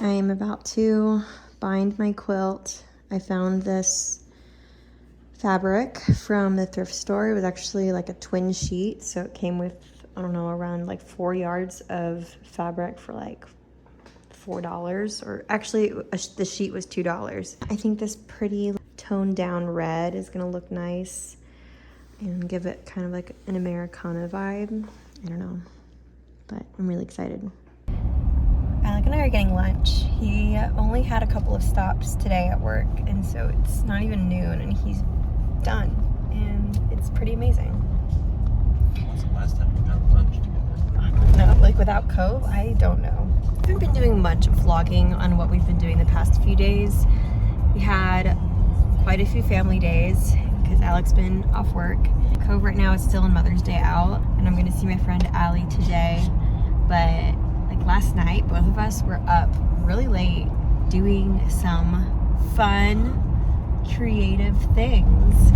I am about to bind my quilt. I found this fabric from the thrift store. It was actually like a twin sheet, so it came with, I don't know, around like 4 yards of fabric for like $4, or actually the sheet was $2. I think this pretty toned down red is gonna look nice and give it kind of like an Americana vibe. I don't know, but I'm really excited. Alec and I are getting lunch. He only had a couple of stops today at work, and so it's not even noon and he's done, and it's pretty amazing. When's the last time we got lunch together? No, like without Cove, I don't know. I haven't been doing much vlogging on what we've been doing the past few days. We had quite a few family days because Alec's been off work. Cove right now is still on Mother's Day out, and I'm gonna see my friend Allie today, but like last night, both of us were up really late doing some fun, creative things.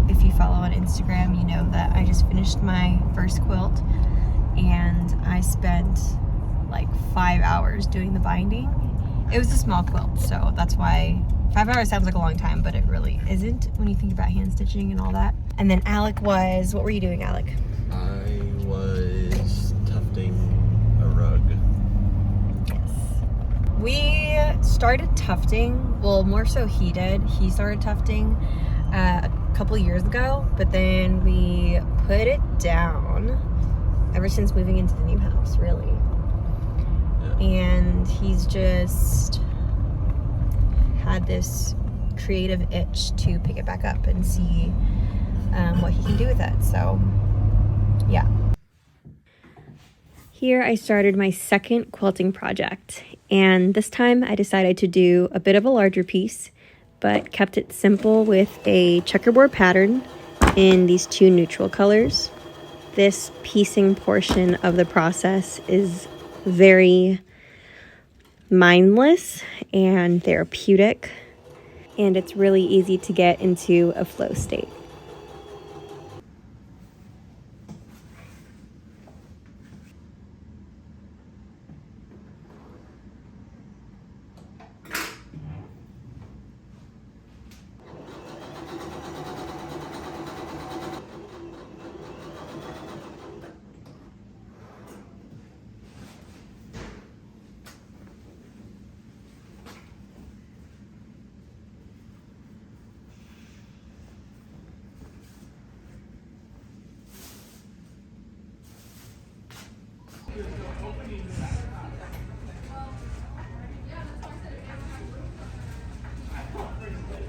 If you follow on Instagram, you know that I just finished my first quilt, and I spent like 5 hours doing the binding. It was a small quilt, so that's why 5 hours sounds like a long time, but it really isn't when you think about hand stitching and all that. And then Alec was, what were you doing, Alec? I was tufting a rug. Yes. We started tufting, well, more so he did. He started tufting a couple years ago, but then we put it down ever since moving into the new house, really. Yeah. And he's just had this creative itch to pick it back up and see what he can do with it. So, yeah. Here I started my second quilting project, and this time I decided to do a bit of a larger piece, but kept it simple with a checkerboard pattern in these two neutral colors. This piecing portion of the process is very mindless and therapeutic, and it's really easy to get into a flow state.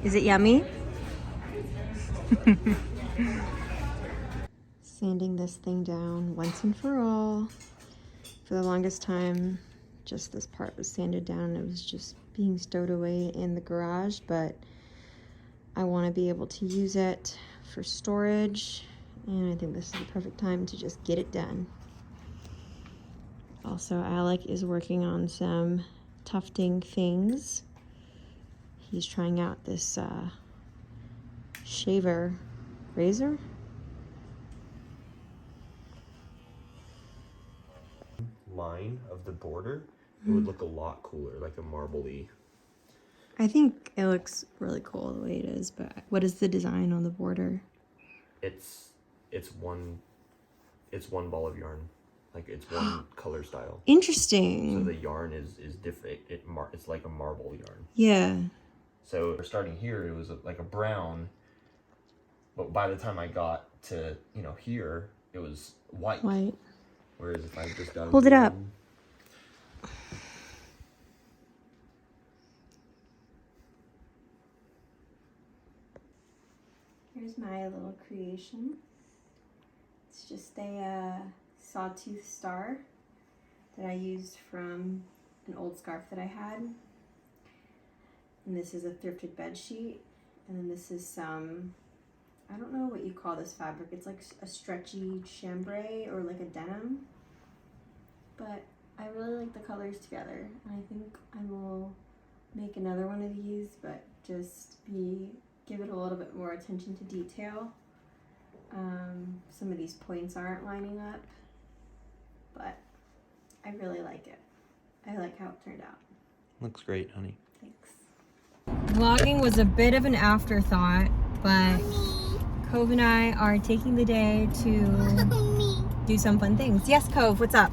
Is it yummy? Sanding this thing down once and for all. For the longest time, just this part was sanded down. It was just being stowed away in the garage, but I want to be able to use it for storage, and I think this is the perfect time to just get it done. Also, Alec is working on some tufting things. He's trying out this shaver razor. Line of the border, it would look a lot cooler, like a marbly. I think it looks really cool the way it is, but what is the design on the border? It's one ball of yarn, like it's one color style. Interesting. So the yarn is different. It's like a marble yarn. Yeah. So we're starting here, it was like a brown, but by the time I got to here, it was white. White. Whereas if I just got Hold it up. Here's my little creation. It's just a sawtooth star that I used from an old scarf that I had. And this is a thrifted bed sheet. And then this is some, I don't know what you call this fabric. It's like a stretchy chambray or like a denim. But I really like the colors together. And I think I will make another one of these, but just give it a little bit more attention to detail. Some of these points aren't lining up, but I really like it. I like how it turned out. Looks great, honey. Thanks. Vlogging was a bit of an afterthought, but Cove and I are taking the day to do some fun things. Yes, Cove, what's up?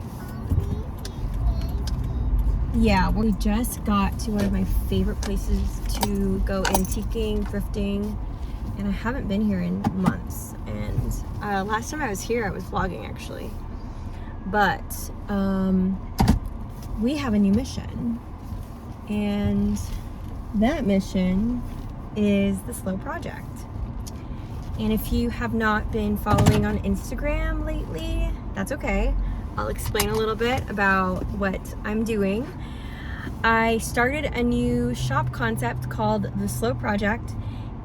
Yeah, we just got to one of my favorite places to go antiquing, thrifting, and I haven't been here in months. And last time I was here, I was vlogging actually. But we have a new mission, and that mission is the Slow Project. And if you have not been following on Instagram lately, that's okay. I'll explain a little bit about what I'm doing. I started a new shop concept called the Slow Project,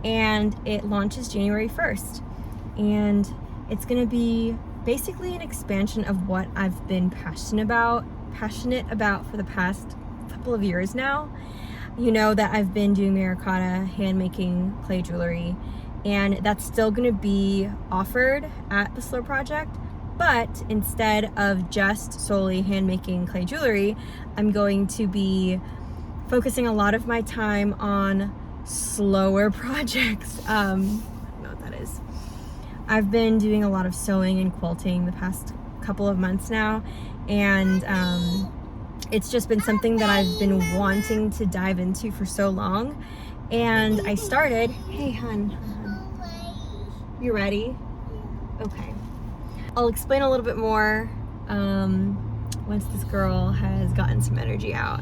and it launches January 1st. And it's gonna be basically an expansion of what I've been passionate about for the past couple of years now. You know that I've been doing Maricata, hand making clay jewelry, and that's still gonna be offered at the Slow Project. But instead of just solely hand making clay jewelry, I'm going to be focusing a lot of my time on slower projects. I don't know what that is. I've been doing a lot of sewing and quilting the past couple of months now, and it's just been something that I've been wanting to dive into for so long. And I started, hey hun, you ready? Okay. I'll explain a little bit more once this girl has gotten some energy out.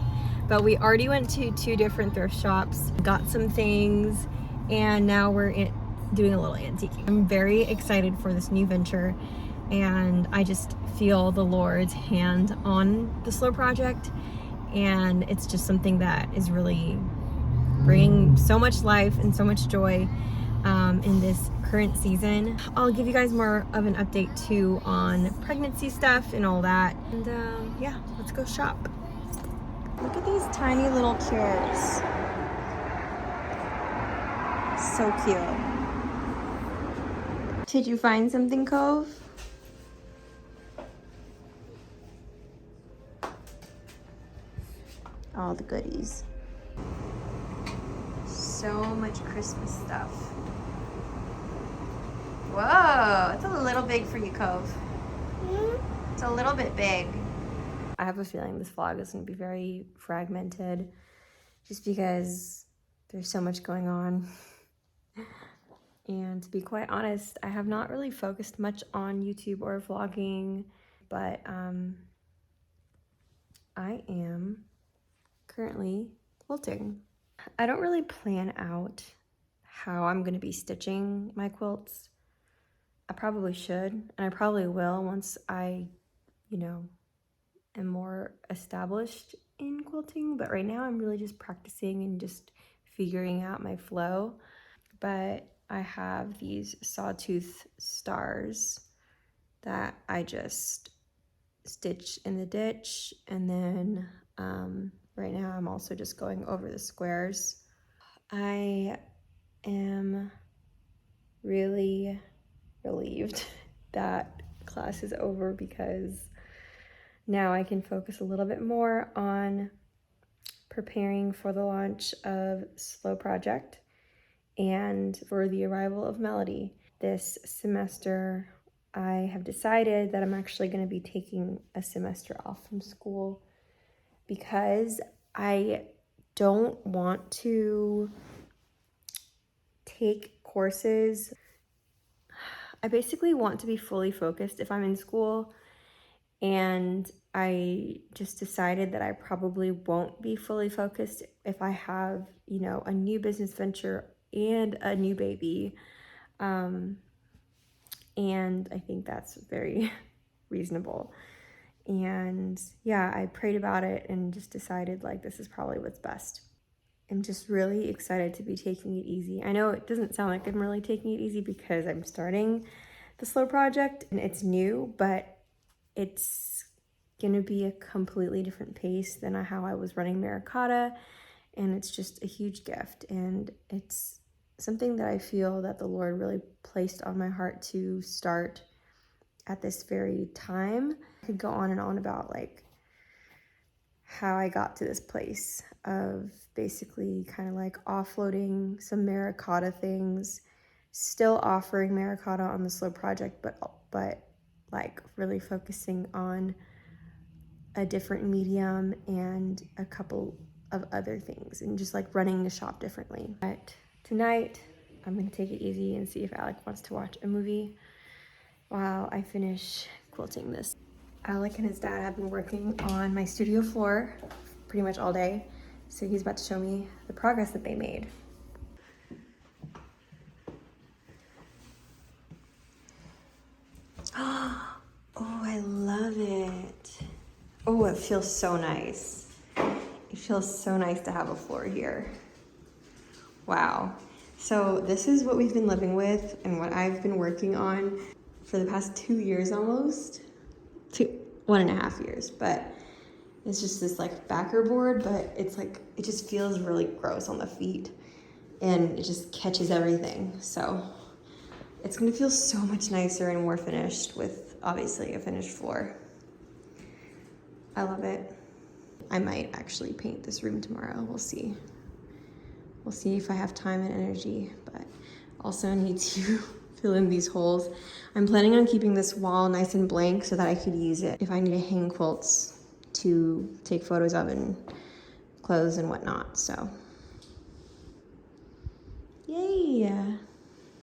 But we already went to 2 different thrift shops, got some things, and now we're doing a little antiquing. I'm very excited for this new venture, and I just feel the Lord's hand on the Slow Project, and it's just something that is really bringing so much life and so much joy in this current season. I'll give you guys more of an update too on pregnancy stuff and all that. And yeah, let's go shop. Look at these tiny little chairs. So cute. Did you find something, Cove? All the goodies. So much Christmas stuff. Whoa, it's a little big for you, Cove. It's a little bit big. I have a feeling this vlog is going to be very fragmented just because there's so much going on. And to be quite honest, I have not really focused much on YouTube or vlogging, but I am currently quilting. I don't really plan out how I'm going to be stitching my quilts. I probably should, and I probably will once I, am more established in quilting. But right now I'm really just practicing and just figuring out my flow. But I have these sawtooth stars that I just stitch in the ditch, and then right now I'm also just going over the squares. I am really relieved that class is over because now I can focus a little bit more on preparing for the launch of Slow Project and for the arrival of Melody. This semester, I have decided that I'm actually going to be taking a semester off from school because I don't want to take courses. I basically want to be fully focused if I'm in school, and I just decided that I probably won't be fully focused if I have, a new business venture and a new baby. And I think that's very reasonable. And yeah, I prayed about it and just decided this is probably what's best. I'm just really excited to be taking it easy. I know it doesn't sound like I'm really taking it easy because I'm starting the Slow Project and it's new, but it's gonna be a completely different pace than how I was running Maricata, and it's just a huge gift, and it's something that I feel that the Lord really placed on my heart to start at this very time. I could go on and on about how I got to this place of basically kind of like offloading some Maricotta things, still offering Maricotta on the slow project, but like really focusing on a different medium and a couple of other things and just like running the shop differently. But tonight I'm gonna take it easy and see if Alec wants to watch a movie while I finish quilting this. Alec and his dad have been working on my studio floor pretty much all day, so he's about to show me the progress that they made. Oh, I love it. Oh, it feels so nice. It feels so nice to have a floor here. Wow. So this is what we've been living with and what I've been working on for the past 2 years almost. 1.5 years, but it's just this like backer board, but it's like, it just feels really gross on the feet and it just catches everything. So it's gonna feel so much nicer and more finished with obviously a finished floor. I love it. I might actually paint this room tomorrow, we'll see. We'll see if I have time and energy, but also need to fill in these holes. I'm planning on keeping this wall nice and blank so that I could use it if I need to hang quilts to take photos of and clothes and whatnot, so. Yay!